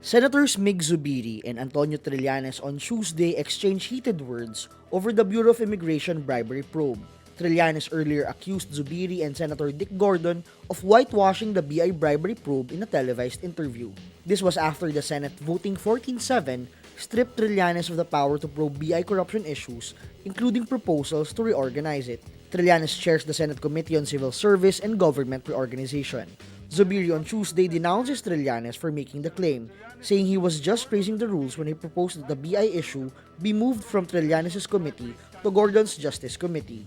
Senators Mig Zubiri and Antonio Trillanes on Tuesday exchanged heated words over the Bureau of Immigration bribery probe. Trillanes earlier accused Zubiri and Senator Dick Gordon of whitewashing the BI bribery probe in a televised interview. This was after the Senate voting 14-7 stripped Trillanes of the power to probe BI corruption issues, including proposals to reorganize it. Trillanes chairs the Senate Committee on Civil Service and Government Reorganization. Zubiri on Tuesday denounced Trillanes for making the claim, saying he was just praising the rules when he proposed that the BI issue be moved from Trillanes' committee to Gordon's Justice Committee.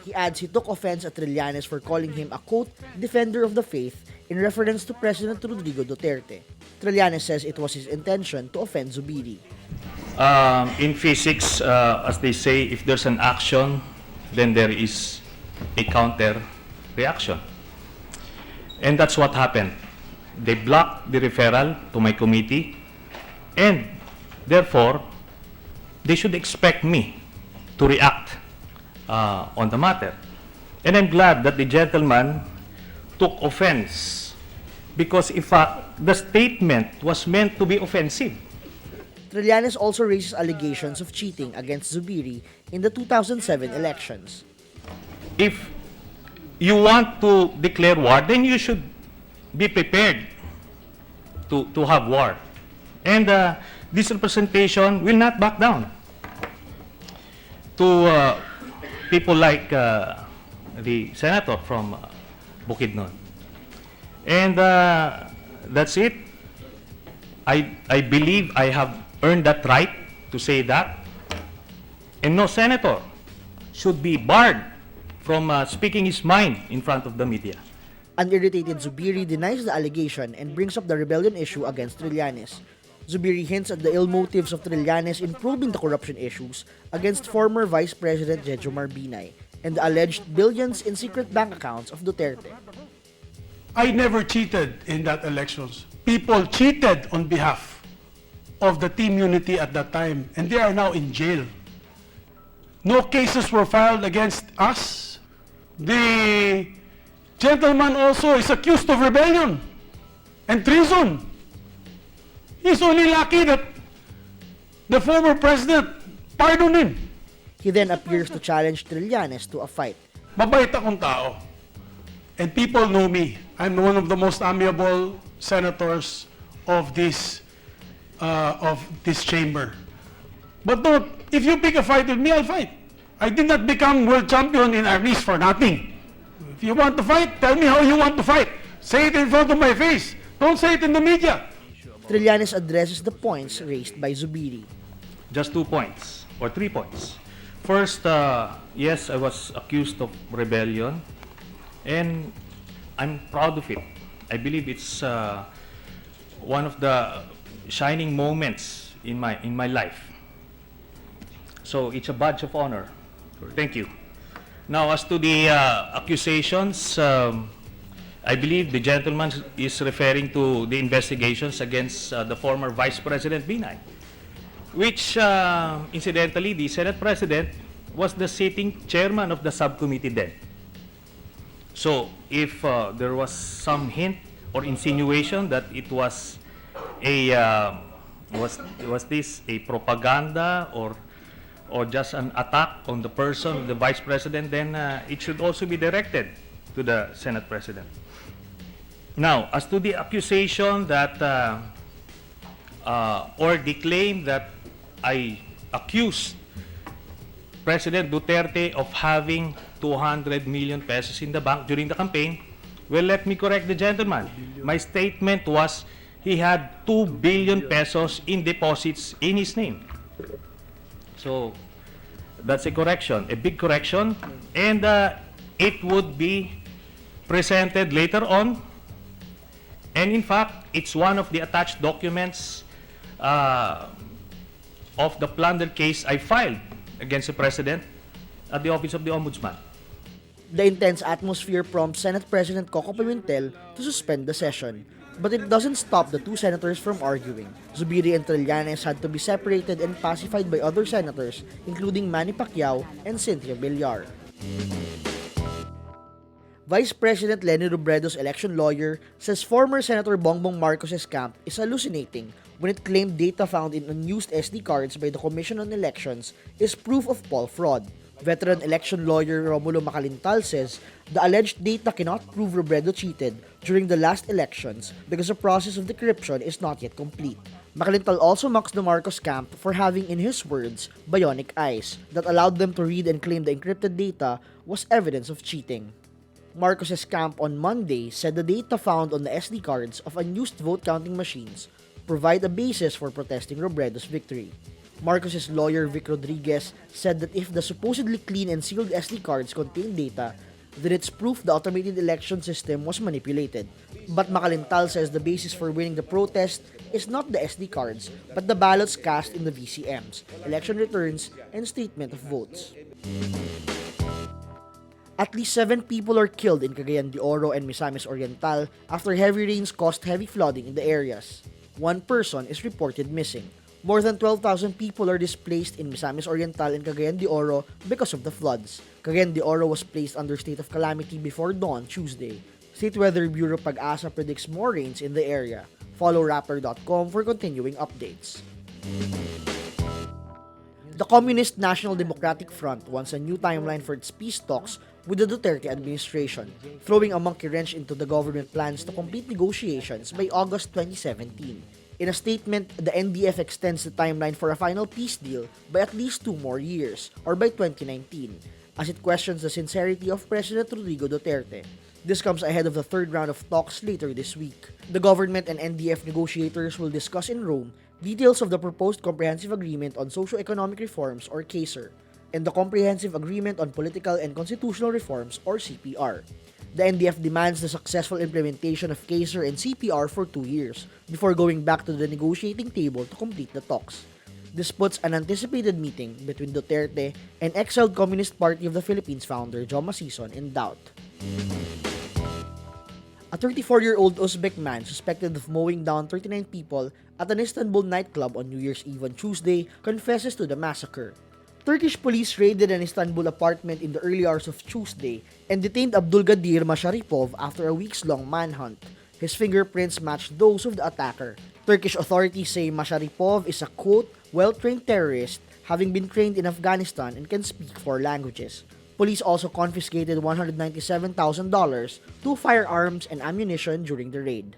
He adds he took offense at Trillanes for calling him a quote, defender of the faith in reference to President Rodrigo Duterte. Trillanes says it was his intention to offend Zubiri. In physics, as they say, if there's an action, then there is a counter reaction. And that's what happened. They blocked the referral to my committee, and therefore, they should expect me to react on the matter. And I'm glad that the gentleman took offense, because if the statement was meant to be offensive. Trillanes also raises allegations of cheating against Zubiri in the 2007 elections. If you want to declare war, then you should be prepared to have war. And this representation will not back down to people like the senator from Bukidnon. And that's it. I believe I have earned that right to say that. And no senator should be barred from speaking his mind in front of the media. An irritated Zubiri denies the allegation and brings up the rebellion issue against Trillanes. Zubiri hints at the ill motives of Trillanes in probing the corruption issues against former Vice President Jejomar Binay and the alleged billions in secret bank accounts of Duterte. I never cheated in that elections. People cheated on behalf of the Team Unity at that time, and they are now in jail. No cases were filed against us. The gentleman also is accused of rebellion and treason. He's only lucky that the former president pardoned him. He then appears to challenge Trillanes to a fight. Mabait akong tao. And people know me. I'm one of the most amiable senators of this chamber. But don't, if you pick a fight with me, I'll fight. I did not become world champion in arnis for nothing. If you want to fight, tell me how you want to fight. Say it in front of my face. Don't say it in the media. Trillanes addresses the points raised by Zubiri. Just 2 points or 3 points. First, yes, I was accused of rebellion, and I'm proud of it. I believe it's one of the shining moments in my life. So it's a badge of honor. Thank you. Now, as to the accusations, I believe the gentleman is referring to the investigations against the former Vice President Binay, which, incidentally, the Senate President was the sitting chairman of the subcommittee then. So, if there was some hint or insinuation that it was was this a propaganda or just an attack on the person of the Vice President, then it should also be directed to the Senate President. Now, as to the accusation that or the claim that I accused President Duterte of having 200 million pesos in the bank during the campaign, well, let me correct the gentleman. My statement was he had 2 billion pesos in deposits in his name. So, that's a correction, a big correction, and it would be presented later on. And in fact, it's one of the attached documents of the plunder case I filed against the President at the Office of the Ombudsman. The intense atmosphere prompts Senate President Coco Pimentel to suspend the session. But it doesn't stop the two senators from arguing. Zubiri and Trillanes had to be separated and pacified by other senators, including Manny Pacquiao and Cynthia Villar. Vice President Leni Robredo's election lawyer says former Senator Bongbong Marcos's camp is hallucinating when it claimed data found in unused SD cards by the Commission on Elections is proof of poll fraud. Veteran election lawyer Romulo Macalintal says the alleged data cannot prove Robredo cheated during the last elections because the process of decryption is not yet complete. Macalintal also mocks the Marcos camp for having, in his words, bionic eyes that allowed them to read and claim the encrypted data was evidence of cheating. Marcos's camp on Monday said the data found on the SD cards of unused vote counting machines provide a basis for protesting Robredo's victory. Marcos's lawyer Vic Rodriguez said that if the supposedly clean and sealed SD cards contain data, then it's proof the automated election system was manipulated. But Macalintal says the basis for winning the protest is not the SD cards, but the ballots cast in the VCMs, election returns, and statement of votes. At least 7 people are killed in Cagayan de Oro and Misamis Oriental after heavy rains caused heavy flooding in the areas. 1 person is reported missing. More than 12,000 people are displaced in Misamis Oriental and Cagayan de Oro because of the floods. Cagayan de Oro was placed under state of calamity before dawn Tuesday. State Weather Bureau Pag-asa predicts more rains in the area. Follow Rapper.com for continuing updates. The Communist National Democratic Front wants a new timeline for its peace talks with the Duterte administration, throwing a monkey wrench into the government plans to complete negotiations by August 2017. In a statement, the NDF extends the timeline for a final peace deal by at least 2 more years, or by 2019, as it questions the sincerity of President Rodrigo Duterte. This comes ahead of the 3rd round of talks later this week. The government and NDF negotiators will discuss in Rome details of the proposed Comprehensive Agreement on Socio-Economic Reforms, or CASER, and the Comprehensive Agreement on Political and Constitutional Reforms, or CPR. The NDF demands the successful implementation of CASER and CPR for 2 years before going back to the negotiating table to complete the talks. This puts an anticipated meeting between Duterte and exiled Communist Party of the Philippines founder Joma Sison in doubt. A 34-year-old Uzbek man suspected of mowing down 39 people at an Istanbul nightclub on New Year's Eve on Tuesday confesses to the massacre. Turkish police raided an Istanbul apartment in the early hours of Tuesday and detained Abdulgadir Masharipov after a weeks-long manhunt. His fingerprints matched those of the attacker. Turkish authorities say Masharipov is a, quote, well-trained terrorist, having been trained in Afghanistan and can speak 4 languages. Police also confiscated $197,000, 2 firearms, and ammunition during the raid.